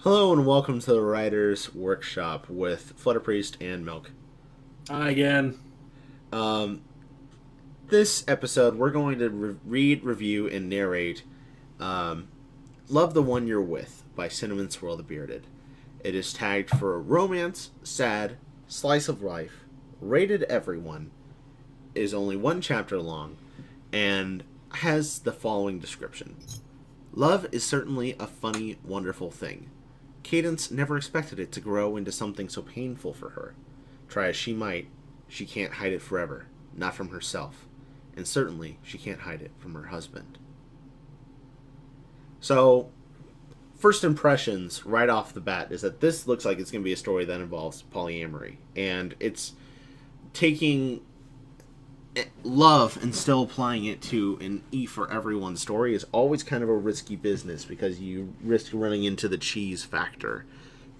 Hello and welcome to the Writers Workshop with Flutter Priest and Milk. Again, Um, this episode, we're going to read, review, and narrate um, Love the One You're With by CinnemonSwirlTheBearded. It is tagged for romance, sad, slice of life, rated everyone, is only one chapter long, and has the following description. Love is certainly a funny, wonderful thing. Cadance never expected it to grow into something so painful for her. Try as she might, she can't hide it forever, not from herself, and certainly she can't hide it from her husband. So, first impressions right off the bat is that this looks like it's going to be a story that involves polyamory, and it's taking love and still applying it to an E for everyone story is always kind of a risky business because you risk running into the cheese factor.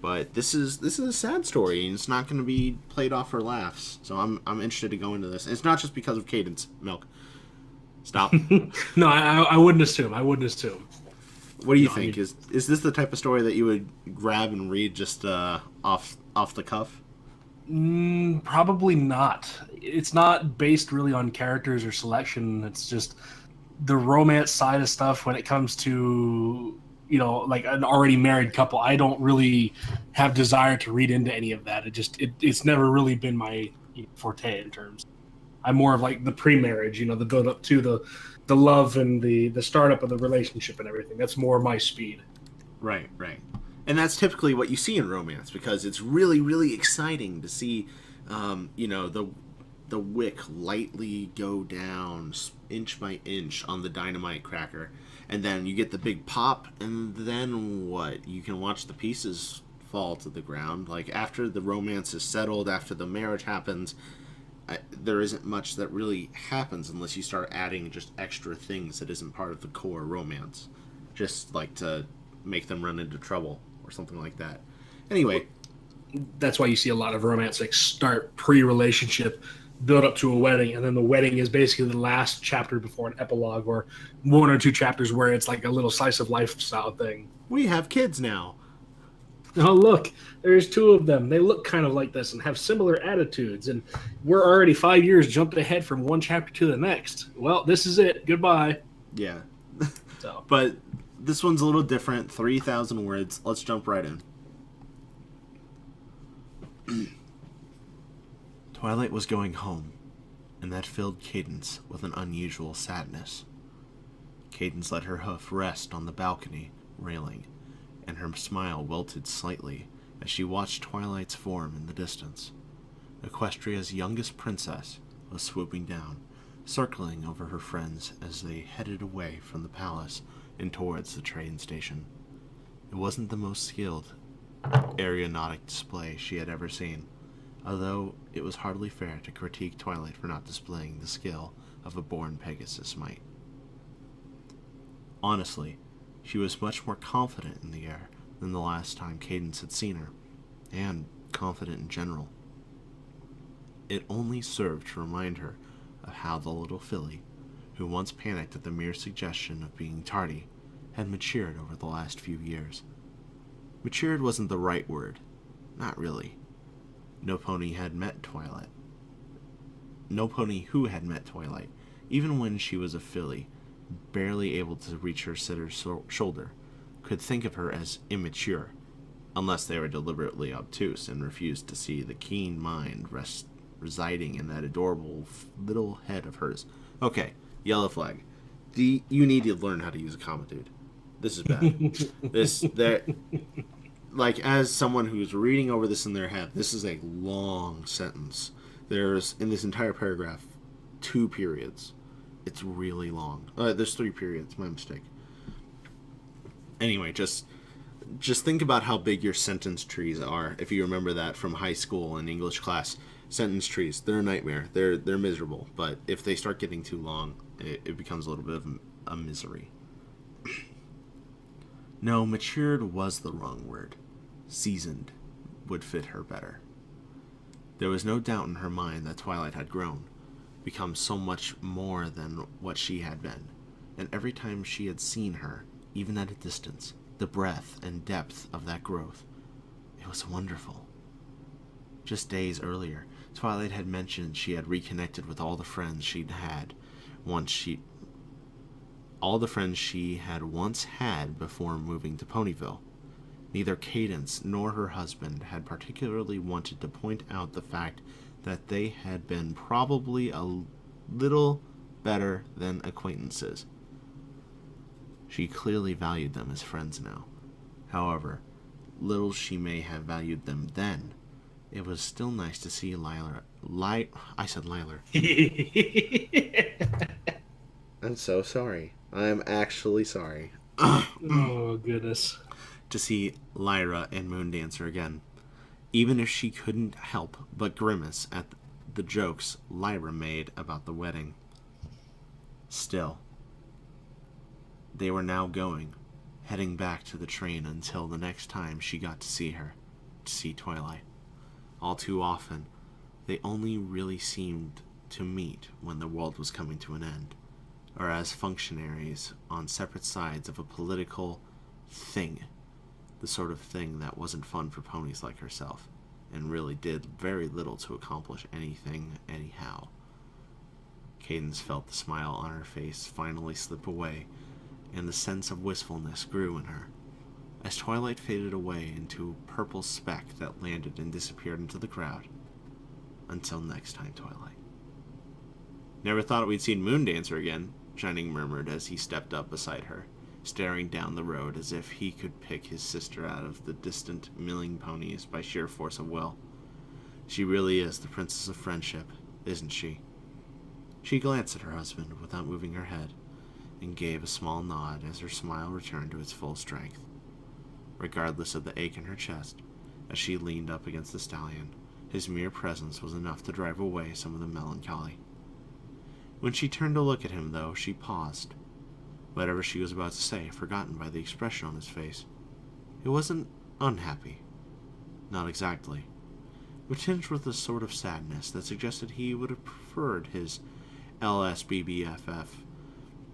But this is a sad story and it's not going to be played off for laughs. So I'm interested to go into this. And it's not just because of Cadance. Milk. Stop. no, I wouldn't assume. I wouldn't assume. What do you No, I think? mean, Is this the type of story that you would grab and read just off the cuff? probably not. It's not based really on characters or selection. It's just the romance side of stuff when it comes to like an already married couple. I don't really have desire to read into any of that. It's never really been my forte in terms. I'm more of like the pre-marriage, the build up to the love and the startup of the relationship and everything. That's more my speed. Right, right. And that's typically what you see in romance because it's really, really exciting to see, the wick lightly go down inch by inch on the dynamite cracker, and then you get the big pop, and then what? You can watch the pieces fall to the ground. Like after the romance is settled, after the marriage happens, there isn't much that really happens unless you start adding just extra things that isn't part of the core romance, just like to make them run into trouble or something like that. Anyway, That's why you see a lot of romance like start pre-relationship, build up to a wedding, and then the wedding is basically the last chapter before an epilogue or one or two chapters where it's like a little slice of life style thing. we have kids now. Oh, look, there's two of them. They look kind of like this and have similar attitudes, and we're already 5 years jumped ahead from one chapter to the next. Well, this is it. Goodbye. Yeah. So, But this one's a little different. 3,000 words. Let's jump right in. Twilight was going home, and that filled Cadance with an unusual sadness. Cadance let her hoof rest on the balcony railing, and her smile wilted slightly as she watched Twilight's form in the distance. Equestria's youngest princess was swooping down, circling over her friends as they headed away from the palace and towards the train station. It wasn't the most skilled aeronautic display she had ever seen, although it was hardly fair to critique Twilight for not displaying the skill of a born Pegasus might. Honestly, she was much more confident in the air than the last time Cadance had seen her, and confident in general. It only served to remind her of how the little filly, who once panicked at the mere suggestion of being tardy, had matured over the last few years. Matured wasn't the right word. Not really. No pony had met Twilight. No pony who had met Twilight, even when she was a filly, barely able to reach her sitter's shoulder, could think of her as immature, unless they were deliberately obtuse and refused to see the keen mind residing in that adorable little head of hers. Okay, yellow flag. You need to learn how to use a comma, dude. This is bad. this there like as someone who's reading over this in their head, this is a long sentence. There's in this entire paragraph 2 periods. It's really long. There's 3 periods. My mistake. Anyway, just think about how big your sentence trees are. If you remember that from high school and English class, sentence trees, they're a nightmare. They're miserable. But if they start getting too long, it becomes a little bit of a misery. No, matured was the wrong word. Seasoned would fit her better. There was no doubt in her mind that Twilight had grown, become so much more than what she had been, and every time she had seen her, even at a distance, The breadth and depth of that growth. It was wonderful. Just days earlier, Twilight had mentioned she had reconnected with all the friends she had once had before moving to Ponyville. Neither Cadance nor her husband had particularly wanted to point out the fact that they had been probably a little better than acquaintances. She clearly valued them as friends now. However, little she may have valued them then, it was still nice to see I said Lilar. I'm so sorry. I'm actually sorry. Oh, goodness. To see Lyra and Moondancer again. Even if she couldn't help but grimace at the jokes Lyra made about the wedding. Still, they were now going, heading back to the train until the next time she got to see Twilight. All too often, they only really seemed to meet when the world was coming to an end, or as functionaries on separate sides of a political thing, the sort of thing that wasn't fun for ponies like herself, and really did very little to accomplish anything anyhow. Cadance felt the smile on her face finally slip away, and the sense of wistfulness grew in her, as Twilight faded away into a purple speck that landed and disappeared into the crowd. Until next time, Twilight. Never thought we'd seen Moondancer again, Shining murmured as he stepped up beside her, staring down the road as if he could pick his sister out of the distant milling ponies by sheer force of will. She really is the princess of friendship, isn't she? She glanced at her husband without moving her head, and gave a small nod as her smile returned to its full strength. Regardless of the ache in her chest, as she leaned up against the stallion, his mere presence was enough to drive away some of the melancholy. When she turned to look at him, though, she paused, whatever she was about to say forgotten by the expression on his face. It wasn't unhappy. Not exactly. But tinged with a sort of sadness that suggested he would have preferred his LSBBFF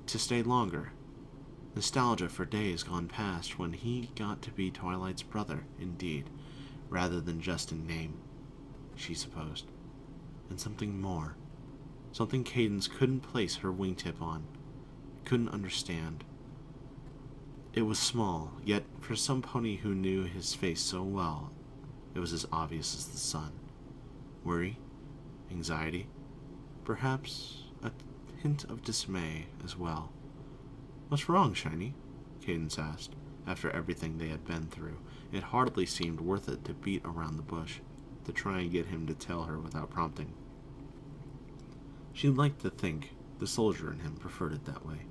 to stay longer. Nostalgia for days gone past when he got to be Twilight's brother, indeed, rather than just in name, she supposed. And something more. Something Cadance couldn't place her wingtip on, couldn't understand. It was small, yet for some pony who knew his face so well, it was as obvious as the sun. Worry? Anxiety? Perhaps a hint of dismay as well. "What's wrong, Shiny?" Cadance asked. After everything they had been through, it hardly seemed worth it to beat around the bush, to try and get him to tell her without prompting. She liked to think the soldier in him preferred it that way.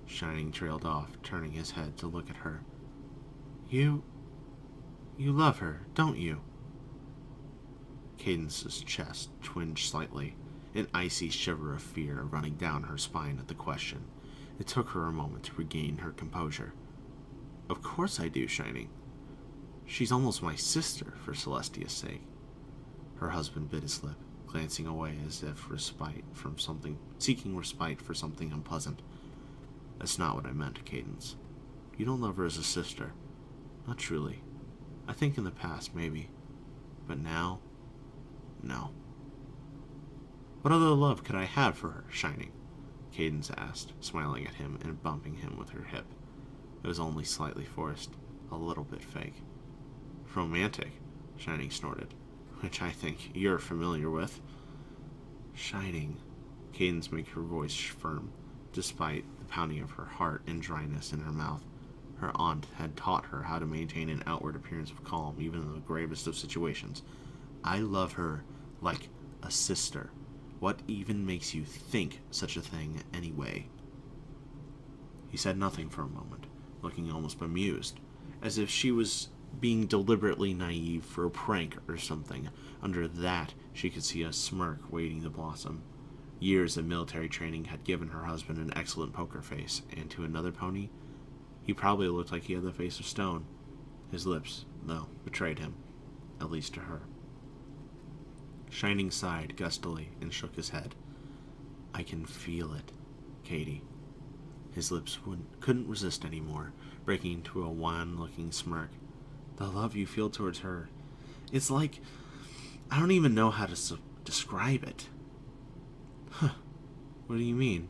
Shining trailed off, turning his head to look at her. You love her, don't you?" Cadance's chest twinged slightly, an icy shiver of fear running down her spine at the question. It took her a moment to regain her composure. "Of course I do, Shining. She's almost my sister, for Celestia's sake." Her husband bit his lip, glancing away as if seeking respite for something unpleasant. "That's not what I meant, Cadance. You don't love her as a sister. Not truly. I think in the past, maybe. But now, no." "What other love could I have for her, Shining?" Cadance asked, smiling at him and bumping him with her hip. It was only slightly forced, a little bit fake. "Romantic," Shining snorted, "which I think you're familiar with." "Shining," Cadance made her voice firm, despite the pounding of her heart and dryness in her mouth. Her aunt had taught her how to maintain an outward appearance of calm, even in the gravest of situations. "I love her like a sister. What even makes you think such a thing, anyway?" He said nothing for a moment, looking almost bemused, as if she was being deliberately naive for a prank or something. Under that, she could see a smirk waiting to blossom. Years of military training had given her husband an excellent poker face, and to another pony, he probably looked like he had the face of stone. His lips, though, betrayed him, at least to her. Shining sighed gustily and shook his head. "I can feel it, Katie. His lips couldn't resist anymore, breaking into a wan-looking smirk. The love you feel towards her, it's like... I don't even know how to describe it. Huh. What do you mean?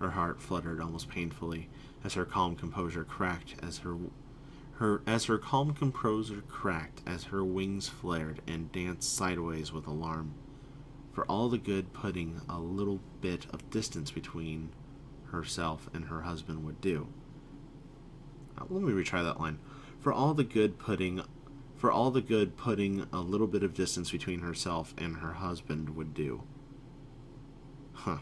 Her heart fluttered almost painfully as her calm composure cracked as her calm composure cracked as her wings flared and danced sideways with alarm. For all the good putting a little bit of distance between herself and her husband would do. Let me retry that line. For all the good putting a little bit of distance between herself and her husband would do. Huh.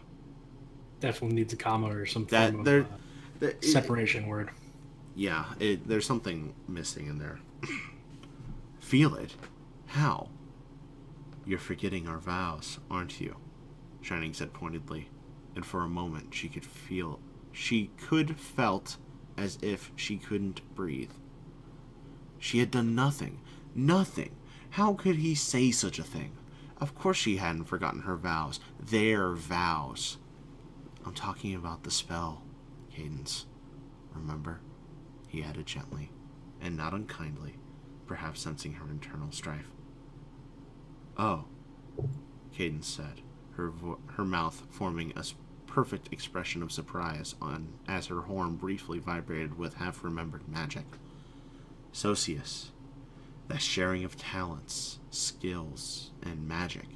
Definitely needs a comma or some That form there, of separation word. Yeah, there's something missing in there. Feel it? How? You're forgetting our vows, aren't you? Shining said pointedly, and for a moment she could felt as if she couldn't breathe. She had done nothing. Nothing. How could he say such a thing? Of course she hadn't forgotten her vows. Their vows. I'm talking about the spell, Cadance. Remember? He added gently, and not unkindly, perhaps sensing her internal strife. Oh, Cadance said, her mouth forming a perfect expression of surprise as her horn briefly vibrated with half-remembered magic. Socius, that sharing of talents, skills, and magic.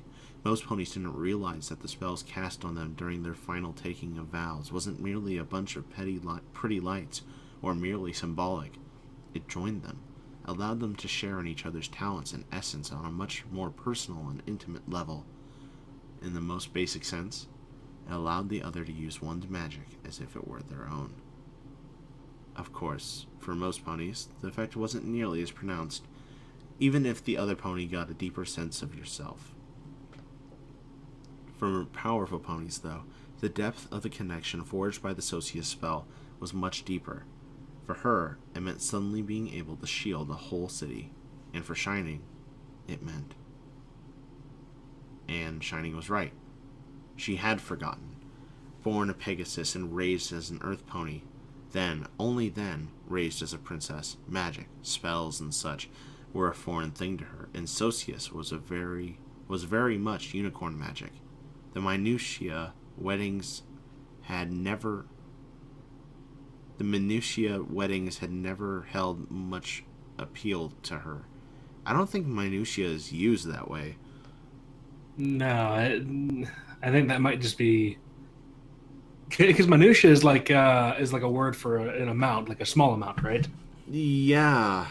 Most ponies didn't realize that the spells cast on them during their final taking of vows wasn't merely a bunch of pretty lights, or merely symbolic. It joined them, allowed them to share in each other's talents and essence on a much more personal and intimate level. In the most basic sense, it allowed the other to use one's magic as if it were their own. Of course, for most ponies, the effect wasn't nearly as pronounced, even if the other pony got a deeper sense of yourself. For powerful ponies, though, the depth of the connection forged by the Socius spell was much deeper. For her, it meant suddenly being able to shield a whole city, and for Shining, it meant. And Shining was right. She had forgotten. Born a Pegasus and raised as an Earth pony, then, only then, raised as a princess, magic, spells, and such were a foreign thing to her, and Socius was very much unicorn magic. The minutiae weddings had never held much appeal to her. I don't think minutiae is used that way. No, I think that might just be because minutia is like a word for an amount, like a small amount, right? Yeah.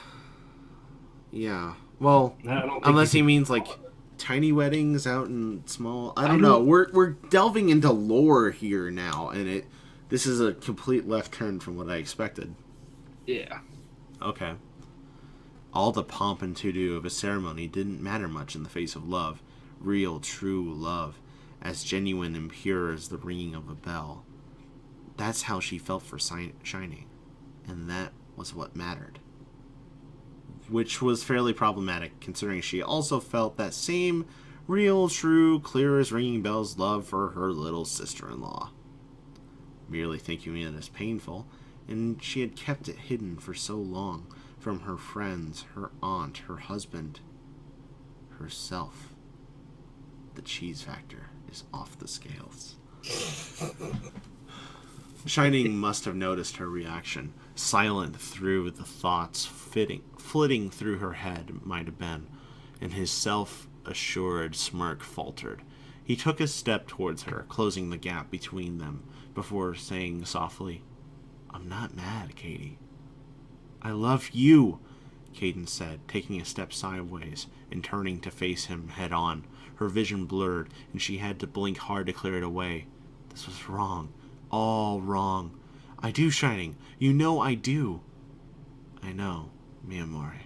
Well, unless he means like tiny weddings out in small. I don't know. We're delving into lore here now, and this is a complete left turn from what I expected. Yeah. Okay. All the pomp and to-do of a ceremony didn't matter much in the face of love. Real, true love. As genuine and pure as the ringing of a bell. That's how she felt for Shining. And that was what mattered. Which was fairly problematic, considering she also felt that same real, true, clear as ringing bells love for her little sister-in-law. Merely thinking it as painful, and she had kept it hidden for so long from her friends, her aunt, her husband, herself. The cheese factor is off the scales. Shining must have noticed her reaction, silent through the thoughts flitting through her head might have been, and his self-assured smirk faltered. He took a step towards her, closing the gap between them, before saying softly, "I'm not mad, Katie." "I love you," Cadance said, taking a step sideways and turning to face him head-on. Her vision blurred, and she had to blink hard to clear it away. This was wrong. All wrong. "I do, Shining. You know I do." "I know, mi amore."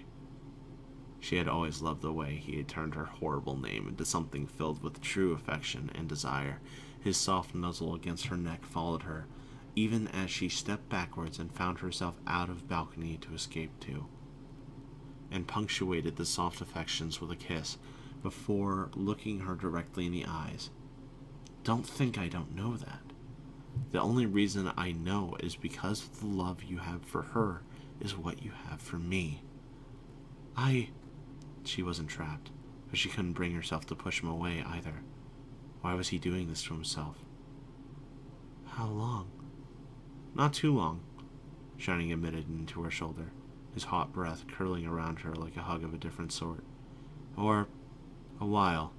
She had always loved the way he had turned her horrible name into something filled with true affection and desire. His soft nuzzle against her neck followed her, even as she stepped backwards and found herself out of balcony to escape to, and punctuated the soft affections with a kiss, before looking her directly in the eyes. "Don't think I don't know that. The only reason I know is because the love you have for her is what you have for me. I... She wasn't trapped, but she couldn't bring herself to push him away either. Why was he doing this to himself? How long? Not too long, Shining admitted into her shoulder, his hot breath curling around her like a hug of a different sort. Or a while.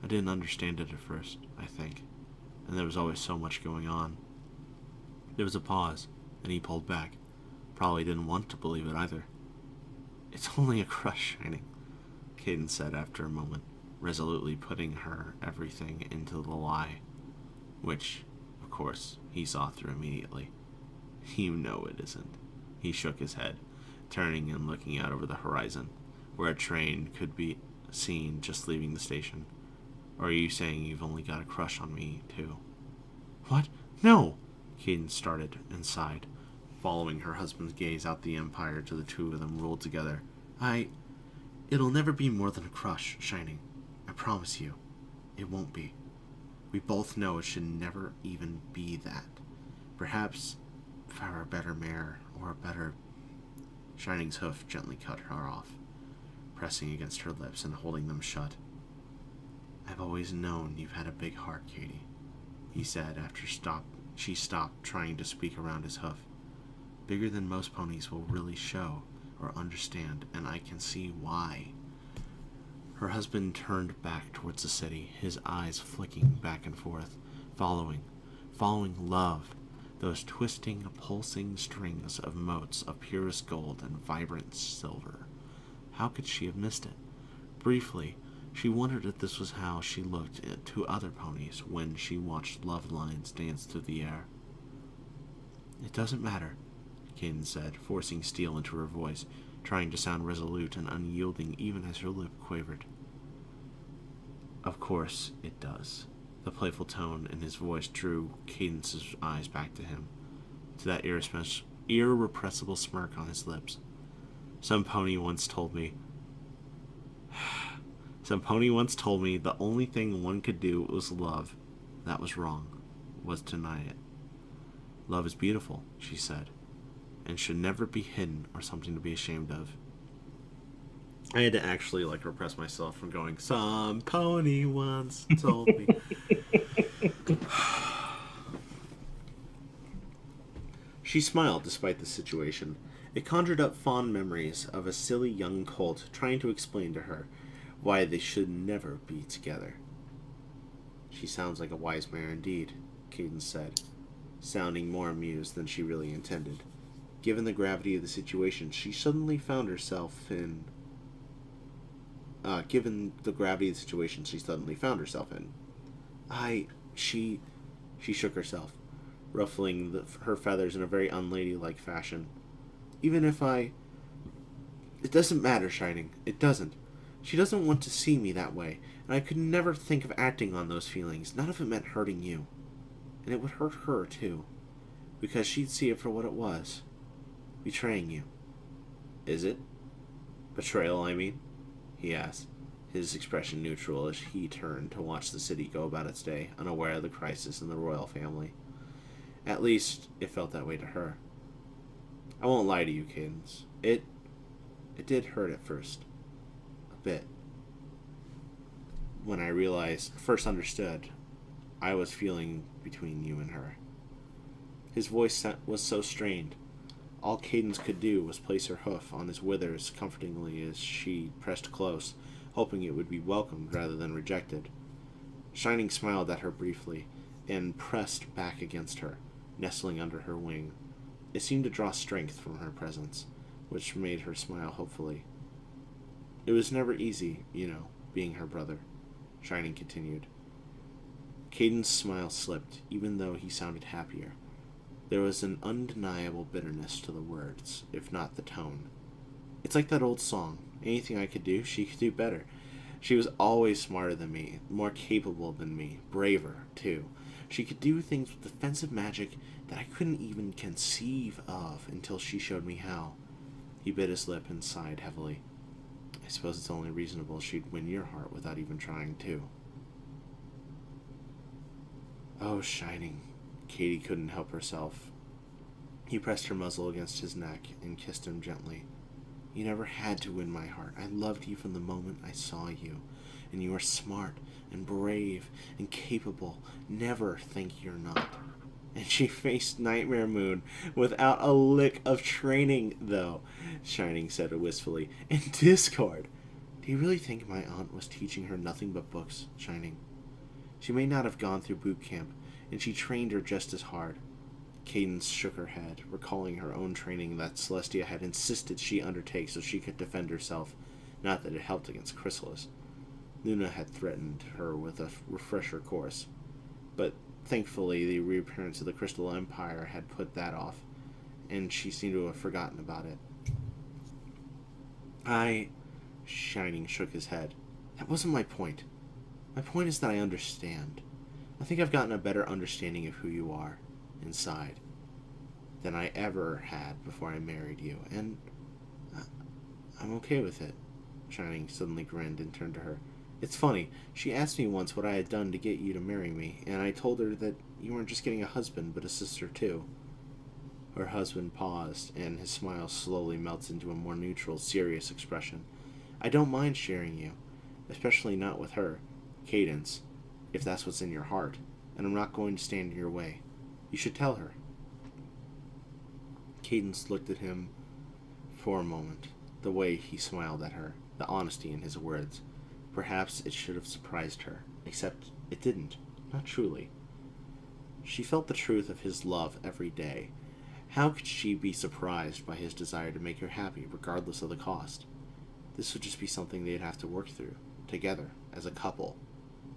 I didn't understand it at first, I think, and there was always so much going on. There was a pause, and he pulled back. Probably didn't want to believe it either. It's only a crush, Shining, Cadance said after a moment, resolutely putting her everything into the lie, which, of course, he saw through immediately. You know it isn't. He shook his head, turning and looking out over the horizon, where a train could be seen just leaving the station. Or are you saying you've only got a crush on me, too? What? No! Cadance started and sighed, following her husband's gaze out the Empire till the two of them ruled together. It'll never be more than a crush, Shining. I promise you. It won't be. We both know it should never even be that. Perhaps if I were a better mare, or a better... Shining's hoof gently cut her off, pressing against her lips and holding them shut. I've always known you've had a big heart, Katie, he said after she stopped trying to speak around his hoof. Bigger than most ponies will really show or understand, and I can see why. Her husband turned back towards the city, his eyes flicking back and forth, following love, those twisting, pulsing strings of motes of purest gold and vibrant silver. How could she have missed it? Briefly, she wondered if this was how she looked to other ponies when she watched love lines dance through the air. It doesn't matter, Cadance said, forcing steel into her voice, trying to sound resolute and unyielding even as her lip quavered. Of course it does. The playful tone in his voice drew Cadance's eyes back to him, to that irrepressible smirk on his lips. Some pony once told me the only thing one could do was love. That was wrong, was to deny it. Love is beautiful, she said, and should never be hidden or something to be ashamed of. I had to actually repress myself from going, some pony once told me. She smiled despite the situation. It conjured up fond memories of a silly young colt trying to explain to her why they should never be together. She sounds like a wise mare indeed, Cadance said, sounding more amused than she really intended. Given the gravity of the situation, she suddenly found herself in... She shook herself, ruffling her feathers in a very unladylike fashion. Even if I... It doesn't matter, Shining. It doesn't. She doesn't want to see me that way, and I could never think of acting on those feelings, not if it meant hurting you. And it would hurt her, too, because she'd see it for what it was. Betraying you. Is it? Betrayal, I mean? He asked, his expression neutral as he turned to watch the city go about its day, unaware of the crisis in the royal family. At least, it felt that way to her. I won't lie to you, Cadance. It did hurt at first. A bit. When I first understood, I was feeling between you and her. His voice was so strained. All Cadance could do was place her hoof on his withers comfortingly as she pressed close, hoping it would be welcomed rather than rejected. Shining smiled at her briefly, and pressed back against her, nestling under her wing. It seemed to draw strength from her presence, which made her smile hopefully. It was never easy, being her brother, Shining continued. Cadance's smile slipped, even though he sounded happier. There was an undeniable bitterness to the words, if not the tone. It's like that old song, anything I could do, she could do better. She was always smarter than me, more capable than me, braver, too. She could do things with defensive magic that I couldn't even conceive of until she showed me how. He bit his lip and sighed heavily. I suppose it's only reasonable she'd win your heart without even trying to. Oh, Shining, Katie couldn't help herself. He pressed her muzzle against his neck and kissed him gently. You never had to win my heart. I loved you from the moment I saw you. And you are smart and brave and capable. Never think you're not. And she faced Nightmare Moon without a lick of training, though, Shining said wistfully. In Discord. Do you really think my aunt was teaching her nothing but books, Shining? She may not have gone through boot camp, and she trained her just as hard. Cadance shook her head, recalling her own training that Celestia had insisted she undertake so she could defend herself. Not that it helped against Chrysalis. Luna had threatened her with a refresher course, but thankfully the reappearance of the Crystal Empire had put that off, and she seemed to have forgotten about it. Shining shook his head. That wasn't my point. My point is that I understand. I think I've gotten a better understanding of who you are, inside, than I ever had before I married you, and I'm okay with it. Shining suddenly grinned and turned to her. It's funny, she asked me once what I had done to get you to marry me, and I told her that you weren't just getting a husband, but a sister too. Her husband paused, and his smile slowly melted into a more neutral, serious expression. I don't mind sharing you, especially not with her, Cadance, if that's what's in your heart, and I'm not going to stand in your way. You should tell her. Cadance looked at him for a moment, the way he smiled at her, the honesty in his words. Perhaps it should have surprised her, except it didn't, not truly. She felt the truth of his love every day. How could she be surprised by his desire to make her happy, regardless of the cost? This would just be something they'd have to work through, together, as a couple.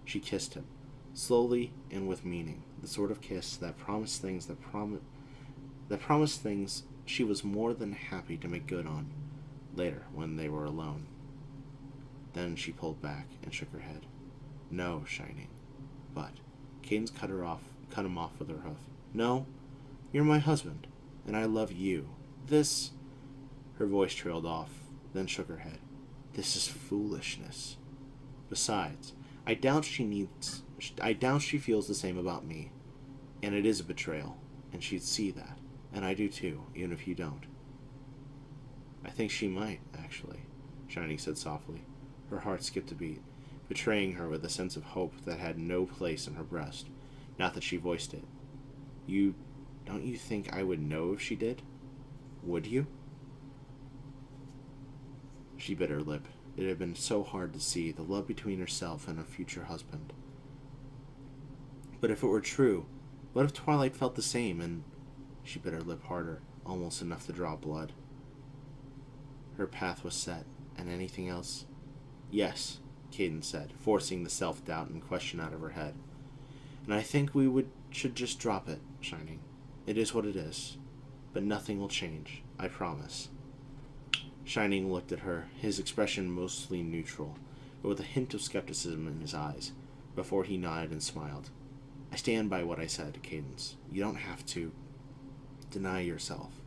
She kissed him, slowly and with meaning, the sort of kiss that promised things she was more than happy to make good on, later when they were alone. Then she pulled back and shook her head. No, Shining. But Cadance cut him off with her hoof. No, you're my husband, and I love you. This... Her voice trailed off, then shook her head. This is foolishness. Besides, I doubt she feels the same about me. And it is a betrayal, and she'd see that. And I do too, even if you don't. I think she might, actually, Shining said softly. Her heart skipped a beat, betraying her with a sense of hope that had no place in her breast. Not that she voiced it. Don't you think I would know if she did? Would you? She bit her lip. It had been so hard to see, the love between herself and her future husband. But if it were true, what if Twilight felt the same, and... She bit her lip harder, almost enough to draw blood. Her path was set, and anything else? Yes, Cadance said, forcing the self-doubt and question out of her head. And I think we should just drop it, Shining. It is what it is. But nothing will change, I promise. Shining looked at her, his expression mostly neutral, but with a hint of skepticism in his eyes, before he nodded and smiled. I stand by what I said, Cadance. You don't have to deny yourself.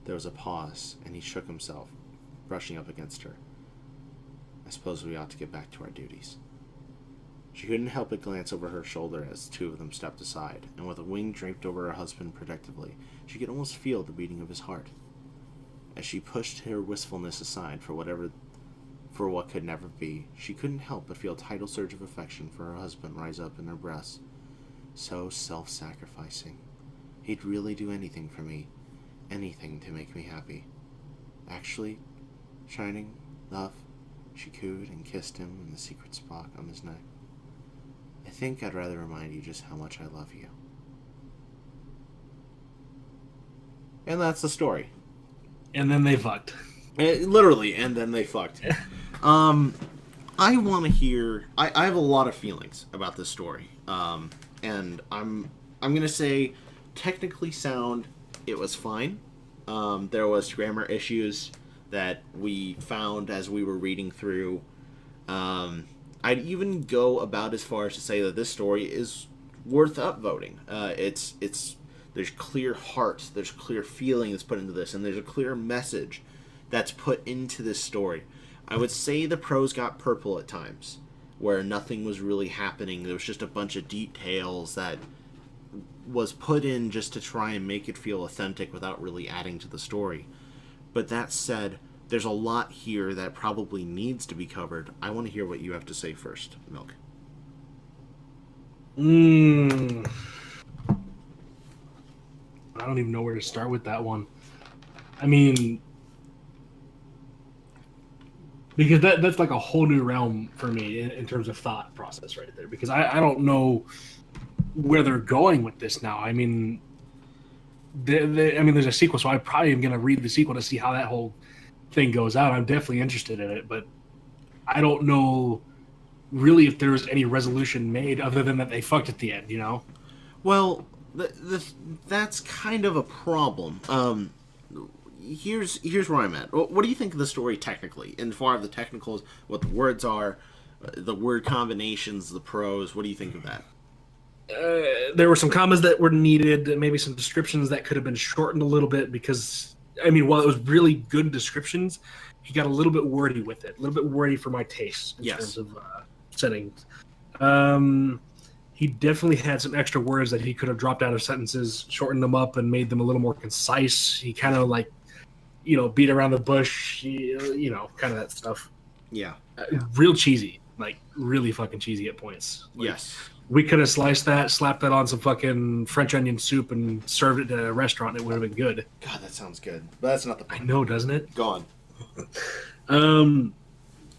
There was a pause, and he shook himself, brushing up against her. I suppose we ought to get back to our duties. She couldn't help but glance over her shoulder as the two of them stepped aside, and with a wing draped over her husband protectively, she could almost feel the beating of his heart. As she pushed her wistfulness aside for what could never be, she couldn't help but feel a tidal surge of affection for her husband rise up in her breast. So self-sacrificing. He'd really do anything for me. Anything to make me happy. Actually, Shining, love, she cooed and kissed him in the secret spot on his neck. I think I'd rather remind you just how much I love you. And that's the story. And then they fucked. Literally, and then they fucked. I want to hear... I have a lot of feelings about this story. And I'm going to say, technically sound, it was fine. There was grammar issues that we found as we were reading through. I'd even go about as far as to say that this story is worth upvoting. There's clear heart, there's clear feeling that's put into this, and there's a clear message that's put into this story. I would say the prose got purple at times, where nothing was really happening. There was just a bunch of details that was put in just to try and make it feel authentic without really adding to the story. But that said, there's a lot here that probably needs to be covered. I want to hear what you have to say first, Milk. I don't even know where to start with that one. I mean, because that's like a whole new realm for me in terms of thought process right there. Because I don't know where they're going with this now. I mean, there's a sequel, so I probably am going to read the sequel to see how that whole thing goes out. I'm definitely interested in it, but I don't know really if there's any resolution made other than that they fucked at the end, you know? Well, that's kind of a problem. Here's where I'm at. What do you think of the story technically? In far of the technicals, what the words are, the word combinations, the prose. What do you think of that? There were some commas that were needed, maybe some descriptions that could have been shortened a little bit because, I mean, while it was really good descriptions, he got a little bit wordy with it, a little bit wordy for my taste in terms of settings. He definitely had some extra words that he could have dropped out of sentences, shortened them up, and made them a little more concise. He kind of like, beat around the bush, kind of that stuff. Yeah. Real cheesy, like really fucking cheesy at points. Like, yes. We could have sliced that, slapped that on some fucking French onion soup, and served it at a restaurant. It would have been good. God, that sounds good. But that's not the point. I know, doesn't it? Go on.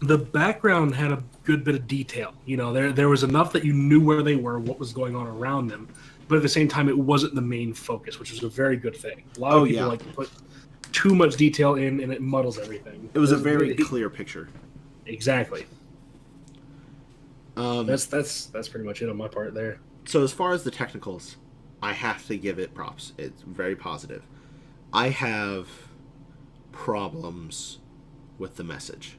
The background had a good bit of detail. There was enough that you knew where they were, what was going on around them, but at the same time, it wasn't the main focus, which was a very good thing. A lot of people like to put too much detail in, and it muddles everything. It was a very clear picture. Exactly. That's pretty much it on my part there. So as far as the technicals, I have to give it props. It's very positive. I have problems with the message.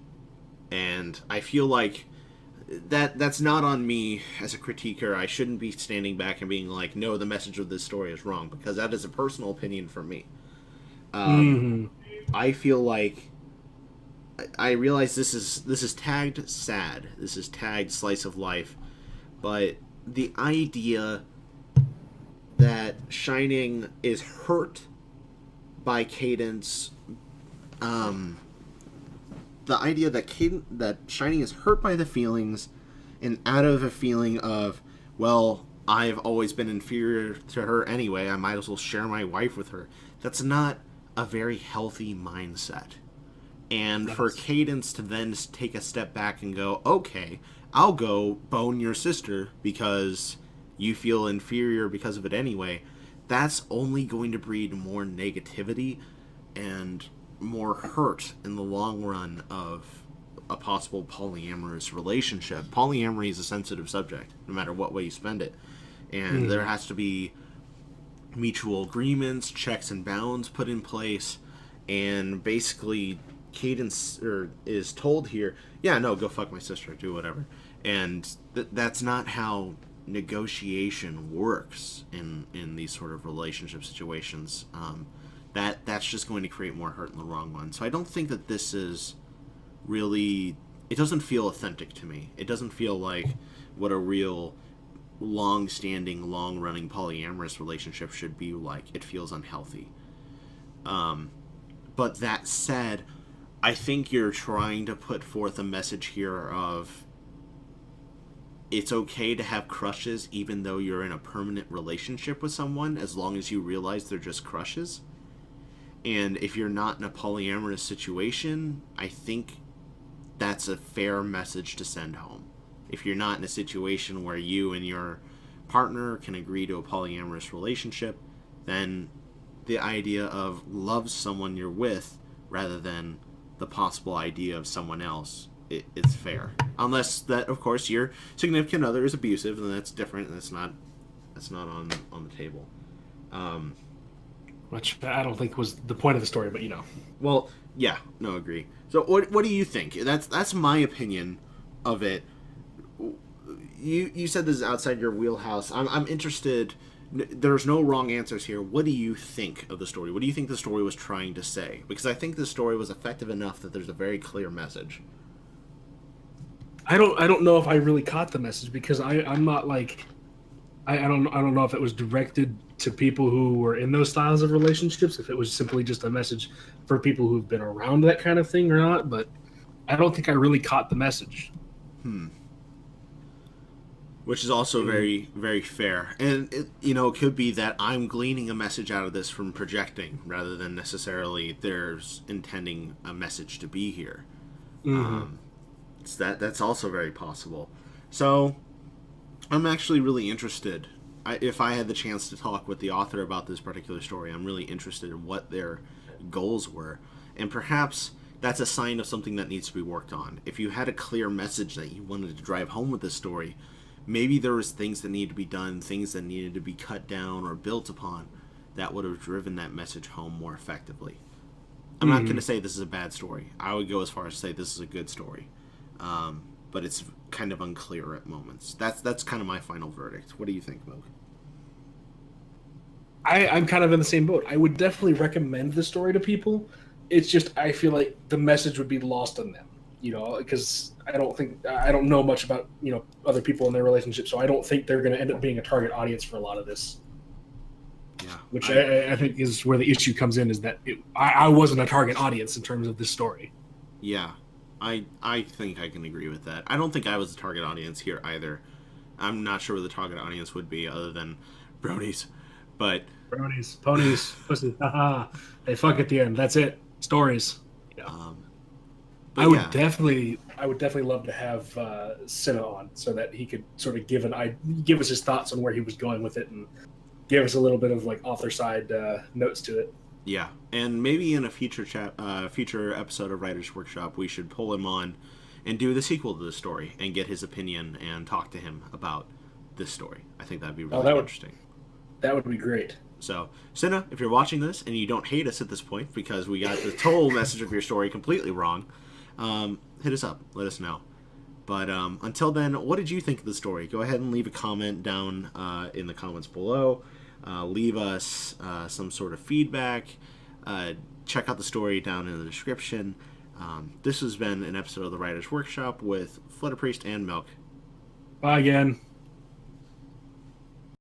And I feel like that's not on me as a critiquer. I shouldn't be standing back and being like, no, the message of this story is wrong, because that is a personal opinion from me. I feel like I realize this is tagged sad. This is tagged slice of life. But the idea that Shining is hurt by Cadance, the idea that Shining is hurt by the feelings, and out of a feeling of, well, I've always been inferior to her anyway, I might as well share my wife with her. That's not a very healthy mindset. And for Cadance to then take a step back and go, okay, I'll go bone your sister because you feel inferior because of it anyway, that's only going to breed more negativity and more hurt in the long run of a possible polyamorous relationship. Polyamory is a sensitive subject, no matter what way you spend it. And there has to be mutual agreements, checks and bounds put in place, and basically Cadance is told here, yeah, no, go fuck my sister, do whatever. And that's not how negotiation works in these sort of relationship situations. That's just going to create more hurt in the long run. So I don't think that this is really... It doesn't feel authentic to me. It doesn't feel like what a real long-standing, long-running polyamorous relationship should be like. It feels unhealthy. But that said, I think you're trying to put forth a message here of it's okay to have crushes even though you're in a permanent relationship with someone, as long as you realize they're just crushes. And if you're not in a polyamorous situation, I think that's a fair message to send home. If you're not in a situation where you and your partner can agree to a polyamorous relationship, then the idea of love someone you're with rather than the possible idea of someone else, it's fair. Unless that, of course, your significant other is abusive, then that's different, and that's not on the table. Which I don't think was the point of the story, but Well, yeah, no, agree. So what do you think? That's my opinion of it. You said this is outside your wheelhouse. I'm interested. There's no wrong answers here. What do you think of the story? What do you think the story was trying to say? Because I think the story was effective enough that there's a very clear message. I don't know if I really caught the message, because I'm not like I don't know if it was directed to people who were in those styles of relationships, if it was simply just a message for people who've been around that kind of thing or not, but I don't think I really caught the message. Which is also very, very fair. And, it could be that I'm gleaning a message out of this from projecting rather than necessarily there's intending a message to be here. That's also very possible. So, I'm actually really interested. If I had the chance to talk with the author about this particular story, I'm really interested in what their goals were. And perhaps that's a sign of something that needs to be worked on. If you had a clear message that you wanted to drive home with this story, maybe there was things that needed to be done, things that needed to be cut down or built upon that would have driven that message home more effectively. I'm not going to say this is a bad story. I would go as far as to say this is a good story. But it's kind of unclear at moments. That's kind of my final verdict. What do you think, Milk? I'm kind of in the same boat. I would definitely recommend the story to people. It's just I feel like the message would be lost on them, because I don't know much about other people in their relationship, so I don't think they're going to end up being a target audience for a lot of this. Yeah, which I think is where the issue comes in, is that I wasn't a target audience in terms of this story. Yeah, I think I can agree with that. I don't think I was the target audience here either. I'm not sure what the target audience would be other than bronies. But bronies, ponies, pussy, haha. They fuck at the end. That's it. Stories. I would definitely love to have Cinna on so that he could sort of give us his thoughts on where he was going with it and give us a little bit of like author side notes to it. Yeah, and maybe in a future episode of Writers Workshop, we should pull him on and do the sequel to the story and get his opinion and talk to him about this story. I think that'd be really interesting. That would be great. So, Cinna, if you're watching this and you don't hate us at this point because we got the total message of your story completely wrong, hit us up. Let us know. But until then, what did you think of the story? Go ahead and leave a comment down in the comments below. Leave us some sort of feedback. Check out the story down in the description. This has been an episode of the Writers Workshop with Flutter Priest and Milk. Bye again.